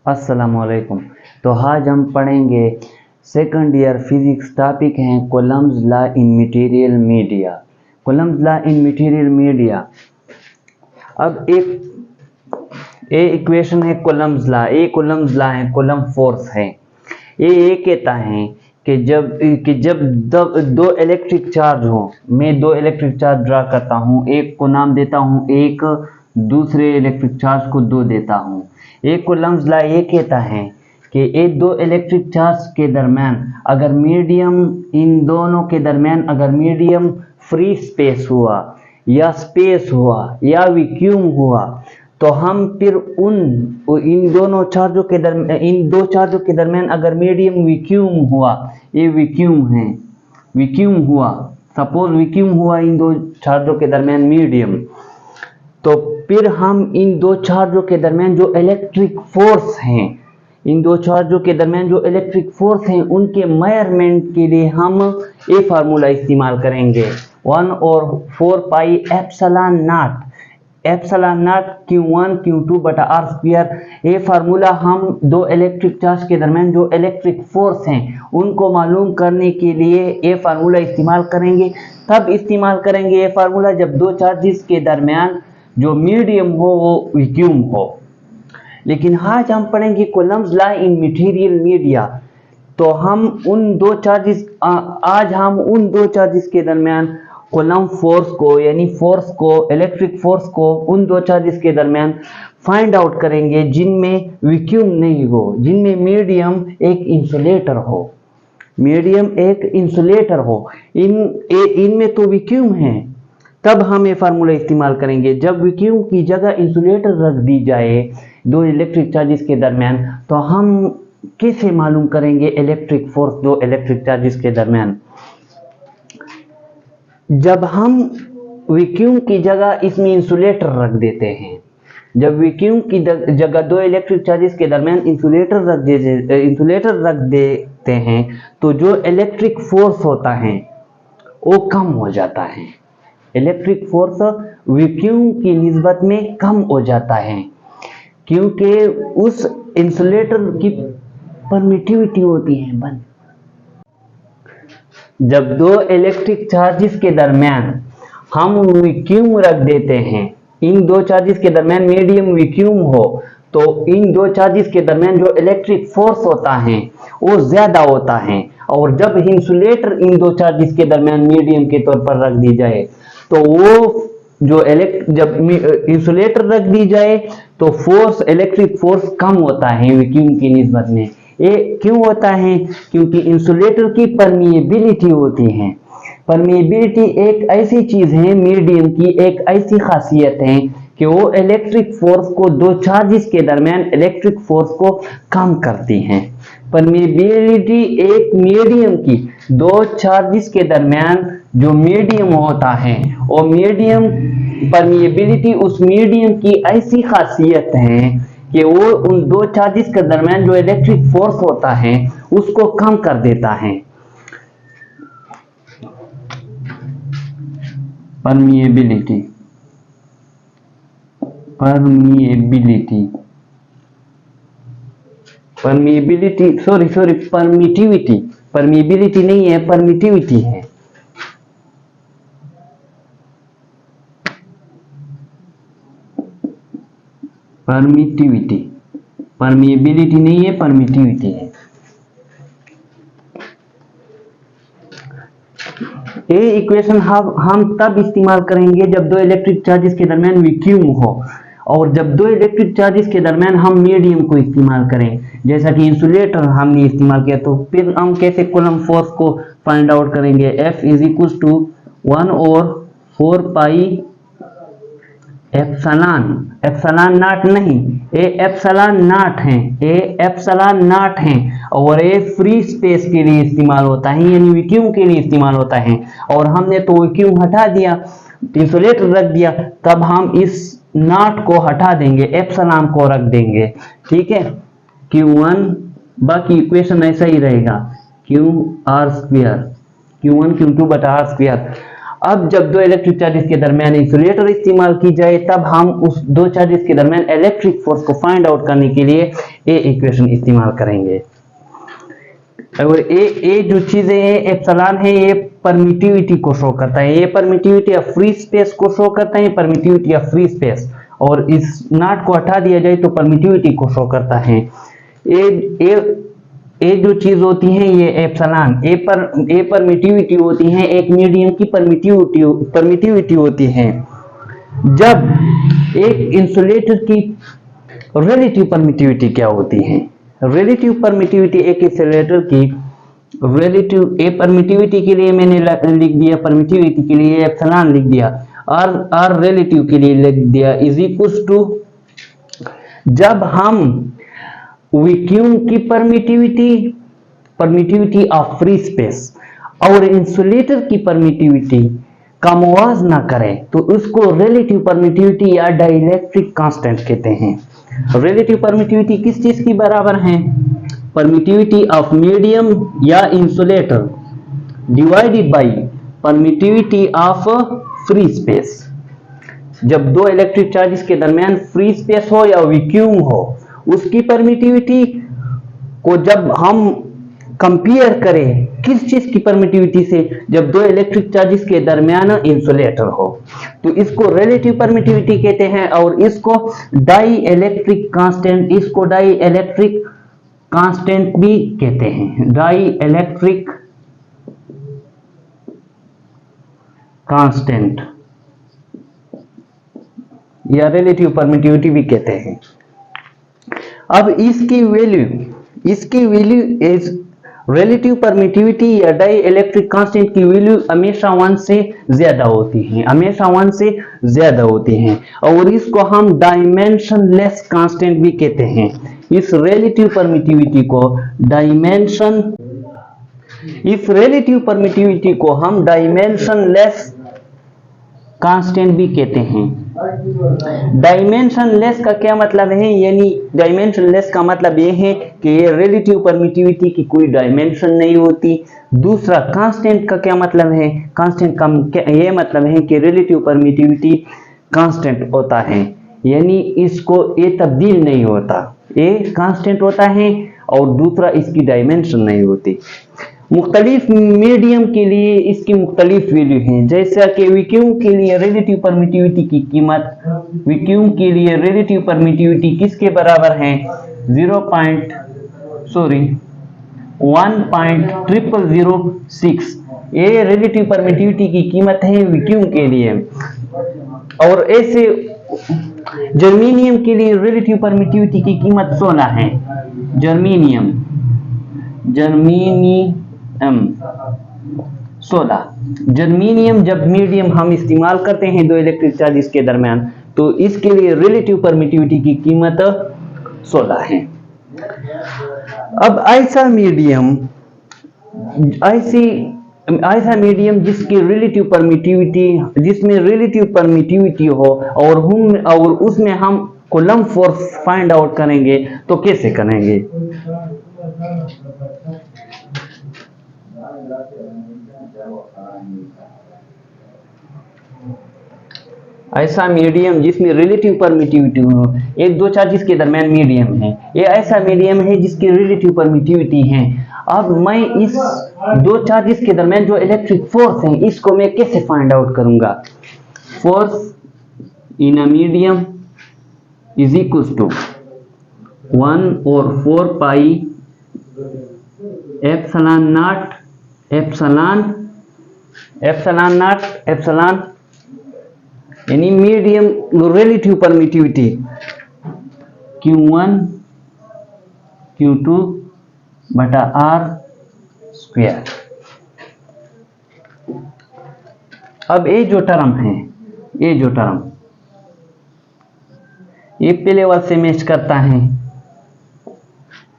अस्सलामुअलैकुम। तो आज हम पढ़ेंगे सेकंड ईयर फिजिक्स। टॉपिक हैं Coulomb's law in material media. Coulomb's law in material media. अब एक इक्वेशन है कूलम्ब्स लॉ। कूलम्ब्स लॉ है, कूलम्ब फोर्स है। ये कहता है कि जब दो इलेक्ट्रिक चार्ज हो, मैं दो इलेक्ट्रिक चार्ज ड्रा करता हूँ, एक को नाम देता हूँ, एक दूसरे इलेक्ट्रिक चार्ज को दो देता हूँ। एक कूलम्ब्स लॉ ये कहता है कि ये दो इलेक्ट्रिक चार्ज के दरमियान अगर मीडियम, इन दोनों के दरमियान अगर मीडियम फ्री स्पेस हुआ या स्पेस हुआ या वैक्यूम हुआ, तो हम फिर इन दो चार्जों के दरमियान अगर मीडियम वैक्यूम हुआ, ये वैक्यूम है, वैक्यूम हुआ, सपोज वैक्यूम हुआ इन दो चार्जों के दरमियान मीडियम, तो फिर हम इन दो चार्जों के दरमियान जो इलेक्ट्रिक फोर्स हैं, इन दो चार्जों के दरमियान जो इलेक्ट्रिक फोर्स हैं, उनके मेजरमेंट के लिए हम ये फार्मूला इस्तेमाल करेंगे 1/4 pi epsilon not, epsilon not Q1 Q2 बटा R स्क्वायर। ये फार्मूला हम दो इलेक्ट्रिक चार्ज के दरमियान जो इलेक्ट्रिक फोर्स हैं उनको मालूम करने के लिए ये फार्मूला इस्तेमाल करेंगे। तब इस्तेमाल करेंगे ये फार्मूला जब दो चार्जेस के दरमियान जो मीडियम हो वो वैक्यूम हो। लेकिन आज हम पढ़ेंगे Coulomb's law in material media. तो हम उन दो चार्जेस के दरमियान कूलम्ब फोर्स को, यानी फोर्स को, इलेक्ट्रिक फोर्स को उन दो चार्जेस के दरमियान फाइंड आउट करेंगे जिनमें वैक्यूम नहीं हो, जिनमें मीडियम एक इंसुलेटर हो, मीडियम एक इंसुलेटर हो। इनमें तो वैक्यूम है, तब हम ये फार्मूला इस्तेमाल करेंगे। जब वैक्यूम की जगह इंसुलेटर रख दी जाए दो इलेक्ट्रिक चार्जेस के दरमियान, तो हम कैसे मालूम करेंगे इलेक्ट्रिक फोर्स दो इलेक्ट्रिक चार्जेस के दरमियान? जब हम वैक्यूम की जगह इसमें इंसुलेटर रख देते हैं, जब वैक्यूम की जगह दो इलेक्ट्रिक चार्जेस के दरमियान इंसुलेटर रख देते हैं, तो जो इलेक्ट्रिक फोर्स होता है वो कम हो जाता है। इलेक्ट्रिक फोर्स वैक्यूम की निस्बत में कम हो जाता है, क्योंकि उस इंसुलेटर की परमिटिविटी होती है बंद। जब दो इलेक्ट्रिक चार्जेस के दरमियान हम वैक्यूम रख देते हैं, इन दो चार्जेस के दरमियान मीडियम वैक्यूम हो, तो इन दो चार्जेस के दरमियान जो इलेक्ट्रिक फोर्स होता है वो ज्यादा होता है। और जब इंसुलेटर इन दो चार्जेस के दरमियान मीडियम के तौर पर रख दी जाए, तो वो जो जब इंसुलेटर रख दी जाए तो फोर्स, इलेक्ट्रिक फोर्स कम होता है वैक्यूम की निस्बत में। ये क्यों होता है? क्योंकि इंसुलेटर की परमिएबिलिटी होती है। परमिएबिलिटी एक ऐसी चीज है, मीडियम की एक ऐसी खासियत है कि वो इलेक्ट्रिक फोर्स को, दो चार्जेस के दरमियान इलेक्ट्रिक फोर्स को कम करती है। परमिएबिलिटी एक मीडियम की, दो चार्जेस के दरमियान जो मीडियम होता है, वो मीडियम परमिएबिलिटी उस मीडियम की ऐसी खासियत है कि वो उन दो चार्जेस के दरमियान जो इलेक्ट्रिक फोर्स होता है उसको कम कर देता है। परमिएबिलिटी, परमिटिविटी, परमिएबिलिटी नहीं है, परमिटिविटी है। परमिएबिलिटी नहीं है, परमिटिविटी है। ये इक्वेशन हम तब इस्तेमाल करेंगे जब दो इलेक्ट्रिक चार्जेस के दरमियान वैक्यूम हो, और जब दो इलेक्ट्रिक चार्जेस के दरमियान हम मीडियम को इस्तेमाल करें, जैसा कि इंसुलेटर हमने इस्तेमाल किया। तो फिर हम कैसे कूलम्ब फोर्स को फाइंड आउट करेंगे? F = 1/4 पाई एप्सिलॉन नॉट नहीं, ये एप्सिलॉन नॉट है, ये एप्सिलॉन नॉट है, और ये फ्री स्पेस के लिए इस्तेमाल होता है, यानी वैक्यूम के लिए इस्तेमाल होता है। और हमने तो वैक्यूम हटा दिया, इंसुलेटर रख दिया, तब हम इस नॉट को हटा देंगे, एप्सिलॉन को रख देंगे, ठीक है। Q1, बाकी इक्वेशन ऐसा ही रहेगा, QR², Q1 Q2 बटा R²। अब जब दो इलेक्ट्रिक चार्जेस के दरमियान इंसुलेटर इस्तेमाल की जाए, तब हम उस दो चार्जेस के दरमियान इलेक्ट्रिक फोर्स को फाइंड आउट करने के लिए ए इक्वेशन इस्तेमाल करेंगे। और ए जो चीजें हैं एप्सिलॉन है, ये परमिटिविटी को शो करता है, ये परमिटिविटी ऑफ फ्री स्पेस को शो करता है, परमिटिविटी ऑफ फ्री स्पेस, और इस नॉट को हटा दिया जाए तो परमिटिविटी को शो करता है। ए जो चीज होती है ये एप्सिलॉन, ए परमिटिविटी होती है, एक मीडियम की परमिटिविटी होती है। जब एक इंसुलेटर की रिलेटिव परमिटिविटी क्या होती है? रिलेटिव परमिटिविटी एक इंसुलेटर की रिलेटिव, ए परमिटिविटी के लिए मैंने लिख दिया, परमिटिविटी के लिए एप्सिलॉन लिख दिया, और रिलेटिव के लिए लिख दिया इज इक्वल टू, जब हम वैक्यूम की परमिटिविटी ऑफ फ्री स्पेस और इंसुलेटर की परमिटिविटी का मुआवजा ना करें तो उसको रिलेटिव परमिटिविटी या डाइलेक्ट्रिक कांस्टेंट कहते हैं। रिलेटिव परमिटिविटी किस चीज की बराबर है? परमिटिविटी ऑफ मीडियम या insulator divided by permittivity of free space. जब दो इलेक्ट्रिक चार्जेस के दरमियान फ्री स्पेस हो या वैक्यूम हो, उसकी परमिटिविटी को जब हम कंपेयर करें किस चीज की परमिटिविटी से? जब दो इलेक्ट्रिक चार्जेस के दरमियान इंसुलेटर हो, तो इसको रिलेटिव परमिटिविटी कहते हैं, और इसको डाई इलेक्ट्रिक कांस्टेंट भी कहते हैं। डाई इलेक्ट्रिक कांस्टेंट या रिलेटिव परमिटिविटी भी कहते हैं। अब इसकी वैल्यू इज रिलेटिव परमिटिविटी या डाई इलेक्ट्रिक कांस्टेंट की वैल्यू हमेशा 1 से ज्यादा होती है, और इसको हम डायमेंशनलेस कांस्टेंट भी कहते हैं। इस रिलेटिव परमिटिविटी को हम डायमेंशनलेस कांस्टेंट भी कहते हैं। डायमेंशनलेस का क्या मतलब है? यानी डायमेंशनलेस का मतलब यह है कि ये रिलेटिव परमिटिविटी की कोई डायमेंशन नहीं होती। दूसरा, कांस्टेंट का क्या मतलब है? कांस्टेंट का ये मतलब है कि रिलेटिव परमिटिविटी कांस्टेंट होता है, यानी इसको ये तब्दील नहीं होता, ये कांस्टेंट होता है, और दूसरा इसकी डायमेंशन नहीं होती। मुख्तलिफ मीडियम के लिए इसकी मुख्तलिफ वैल्यू हैं, जैसा कि वैक्यूम के लिए रिलेटिव परमिटिविटी की कीमत, वैक्यूम के लिए रिलेटिव परमिटिविटी किसके बराबर है? 1.0006। ये रिलेटिव परमिटिविटी की कीमत है वैक्यूम के लिए। और ऐसे जर्मेनियम के लिए रिलेटिव परमिटिविटी की कीमत 16 है। जर्मेनियम 16। जर्मेनियम जब मीडियम हम इस्तेमाल करते हैं दो इलेक्ट्रिक चार्जेस के दरमियान, तो इसके लिए रिलेटिव परमिटिविटी की कीमत 16 है। अब ऐसा मीडियम जिसमें रिलेटिव परमिटिविटी हो और उसमें हम कूलम्ब फोर्स फाइंड आउट करेंगे, तो कैसे करेंगे? ऐसा मीडियम जिसमें रिलेटिव परमिटिविटी हो, एक दो चार्जेस के दरमियान मीडियम है, ये ऐसा मीडियम है जिसकी रिलेटिव परमिटिविटी है। अब मैं इस दो चार्जेस के दरमियान जो इलेक्ट्रिक फोर्स है, इसको मैं कैसे फाइंड आउट करूंगा? Force in a medium is equal to 1/4 pi epsilon naught यानी medium relative permittivity Q1 Q2 बटा R²। अब ये जो टर्म है, ये पहले वाले से मैच करता है,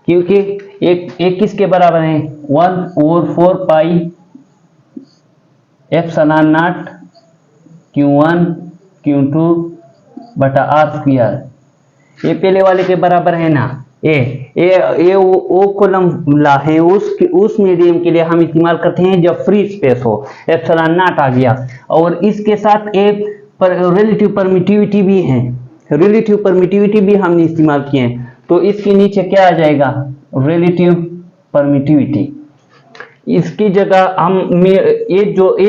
क्योंकि एक किसके बराबर है? 1/4 pi epsilon not Q1 Q2 बटा R²। ये पहले वाले के बराबर है ना। ये वो कॉलम ला है उस मीडियम के लिए हम इस्तेमाल करते हैं जब फ्री स्पेस हो, एप्सिलॉन नॉट आ गया, और इसके साथ एक रिलेटिव परमिटिविटी भी है, रिलेटिव परमिटिविटी भी हमने इस्तेमाल किए हैं। तो इसके नीचे क्या आ जाएगा, रिलेटिव परमिटिविटी। इसकी जगह हम ये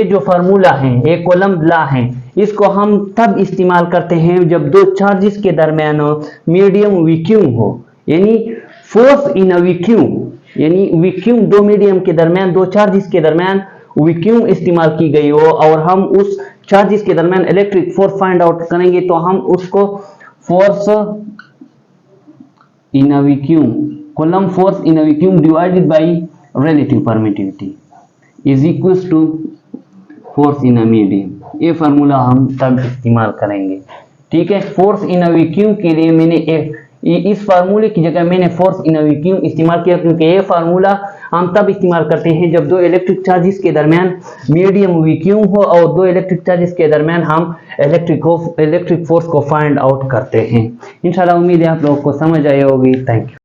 जो फार्मूला है, ये कूलम्ब लॉ है, इसको हम तब इस्तेमाल करते हैं जब दो चार्जेस के दरमियान मीडियम वैक्यूम हो, यानी फोर्स इन अ वैक्यूम, यानी वैक्यूम दो मीडियम के दरमियान, दो चार्जेस के दरमियान वैक्यूम इस्तेमाल की गई हो और हम उस चार्जेस के दरमियान इलेक्ट्रिक फोर्स फाइंड आउट करेंगे, तो हम उसको force in a vacuum, Coulomb force in a vacuum divided by relative permittivity is equals to force in a medium. ये फार्मूला हम तब इस्तेमाल करेंगे, ठीक है। फोर्स इन अ वैक्यूम के लिए मैंने इस फार्मूले की जगह मैंने फोर्स इन अ वैक्यूम इस्तेमाल किया, क्योंकि ये फार्मूला हम तब इस्तेमाल करते हैं जब दो इलेक्ट्रिक चार्जेस के दरमियान मीडियम वैक्यूम हो और दो इलेक्ट्रिक चार्जेस के दरमियान हम इलेक्ट्रिक फोर्स को फाइंड आउट करते हैं। इंशाल्लाह उम्मीद है आप लोगों को समझ आई होगी। Thank you.